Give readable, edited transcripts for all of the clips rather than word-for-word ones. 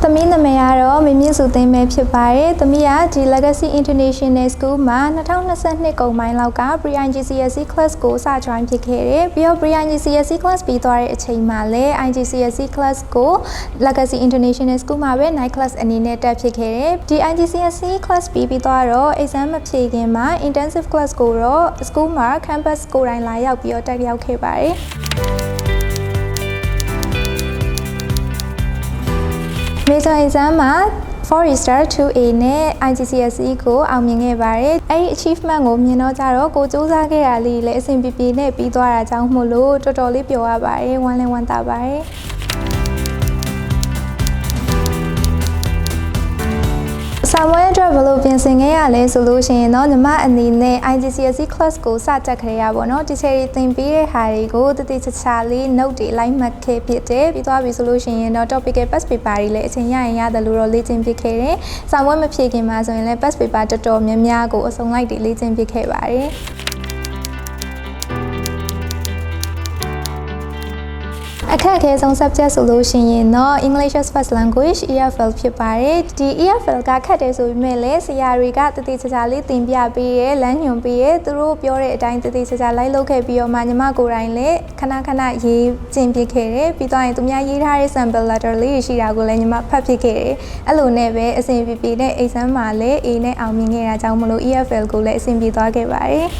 သမီးနာမည်ကတော့မင်းမြင့်စုသိမ်းပဲဖြစ်ပါတယ်။သမီးကဒီ Legacy International School မှာ2022ကုန်ပိုင်းလောက်က Pre-IGCSE class ကိုစ join ဖြစ်ခဲ့တယ်။ပြီးတော့ Pre-IGCSE class ပြီးသွားတဲ့အချိန်မှာလည်း IGCSE class ကို Legacy International School မှာပဲ night class အနေနဲ့တက်ဖြစ်ခဲ့တယ်။ဒီ IGCSE class ပြီးသွားတော့ exam မဖြေခင်မှာ intensive class ကိုတော့ school မှာ campus ကိုယ်တိုင်လာရောက်ပြီးတော့တက်ရောက်ခဲ့ပါတယ်။ Major exam မှာ Forester 2A နဲ့ IGCSE ကိုအောင်မြင်ခဲ့ပါတယ်။အဲ့ဒီ achievement ကိုမြင်တော့ကြတော့ကိုစူးစမ်းခဲ့တာလေးလည်းအဆင်ပြေပြေနဲ့ပြီးသွားတာကြောင့်မို့လို့တော်တော်လေးပျော်ရပါတယ်။ဝမ်းလည်းဝမ်းသာပါတယ်။စာမွေးအတွက်ဘယ်လိုပြင်ဆင်ခဲ့ရလဲဆိုလို့ရှိရင်တော့ညီမအနေနဲ့ IGCSE class ကိုစတက်ခဲ့ရပါတော့။ teacher တွေသင်ပေးတဲ့ဟာတွေကိုတတိချာချာလေး note တွေလိုက်မှတ်ခဲ့ဖြစ်တယ်။ပြီးသွားပြီဆိုလို့ရှိရင်တော့ topical past paper တွေလည်းအချိန်ရရင်ရတယ်လို့တော့လေ့ကျင့်ဖြစ်ခဲ့တယ်။စာမွေးမဖြေခင်မှာဆိုရင်လည်း past paper တော်တော်များများကိုအစုံလိုက်တွေလေ့ကျင့်ဖြစ်ခဲ့ပါတယ်။အခက်အခဲဆုံး subject ဆိုလို့ရှိရင်တော့ English as First Language EFL ဖြစ်ပါတယ်။ဒီ EFL ကခက်တယ်ဆိုပေမဲ့လည်းဆရာတွေကတတိချာချာလေးသင်ပြပေးရဲလမ်းညွှန်ပေးရဲသူတို့ပြောတဲ့အတိုင်းတတိချာချာလိုက်လုပ်ခဲ့ပြီးတော့မှညီမကိုယ်တိုင်လည်းခဏခဏရေးကျင်ပြခဲ့တယ်။ပြီးတော့ရင်သူများရေးထားတဲ့ sample letter လေးတွေရှိတာကိုလည်းညီမဖတ်ဖြစ်ခဲ့တယ်။အဲ့လိုနဲ့ပဲအဆင်ပြေပြေနဲ့ exam မှာလည်း A နဲ့အောင်မြင်ခဲ့တာကြောင့်မလို့ EFL ကိုလည်းအဆင်ပြေသွားခဲ့ပါတယ်။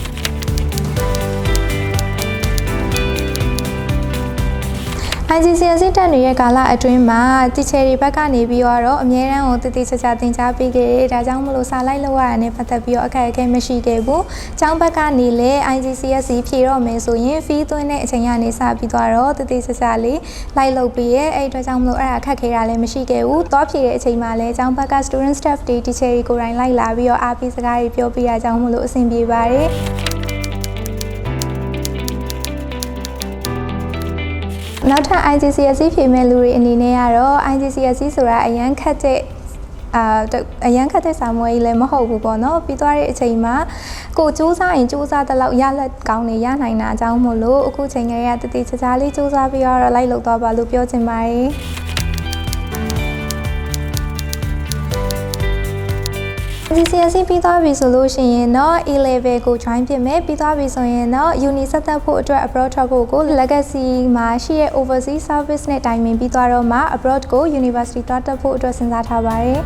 IGCSE တက်နေတဲ့ကာလအတွင်းမှာ teacher တွေဘက်ကနေပြီးတော့အများအားကိုတည်တည်ချာချာသင်ကြားပေးခဲ့တယ်။ဒါကြောင့်မလို့စာလိုက်လောက်ရတာနဲ့ပတ်သက်ပြီးတော့အခက်အခဲမရှိခဲ့ဘူး။ကျောင်းဘက်ကနေလည်း IGCSE ဖြေတော့မယ်ဆိုရင် fee သွင်းတဲ့အချိန်ကနေစပြီးတော့တည်တည်ချာချာလေးလိုက်လုပ်ပေးရဲ။အဲ့အတွက်ကြောင့်မလို့အဲ့ဒါအခက်ခဲတာလည်းမရှိခဲ့ဘူး။သွားဖြေတဲ့အချိန်မှာလည်းကျောင်းဘက်က student staff တွေ teacher တွေကိုယ်တိုင်လိုက်လာပြီးတော့အားပေးစကားတွေပြောပြရကြောင်းမလို့အဆင်ပြေပါတယ်။နောက်ထပ် IGCSE ဖြေမဲ့လူတွေအနေနဲ့ကတော့ IGCSE ဆိုတာအရန်ခက်တဲ့စာမွေးကြီးလည်းမဟုတ်ဘူးပေါ့နော်ပြီးသွားတဲ့အချိန်မှာကိုစူးစမ်းရင်စူးစမ်းတဲ့လောက်ရလက်ကောင်းနေရနိုင်တာအကြောင်းမို့လို့အခုချိန်ကတတိချာချာလေးစူးစမ်းပြီးတော့လိုက်လုပ်သွားပါလို့ပြောချင်ပါတယ်IGCSE ပြီးသွားပြီဆိုလို့ရှိရင်တော့ A level ကို join ဖြစ်မယ်ပြီးသွားပြီဆိုရင်တော့ uni ဆက်တက်ဖို့အတွက် abroad ထွက်ဖို့ကို legacy မှာရှိတဲ့ overseas service နဲ့တိုင်ပင်ပြီးသွားတော့မှ abroad ကို university သွားတက်ဖို့အတွက်စဉ်းစားထားပါတယ်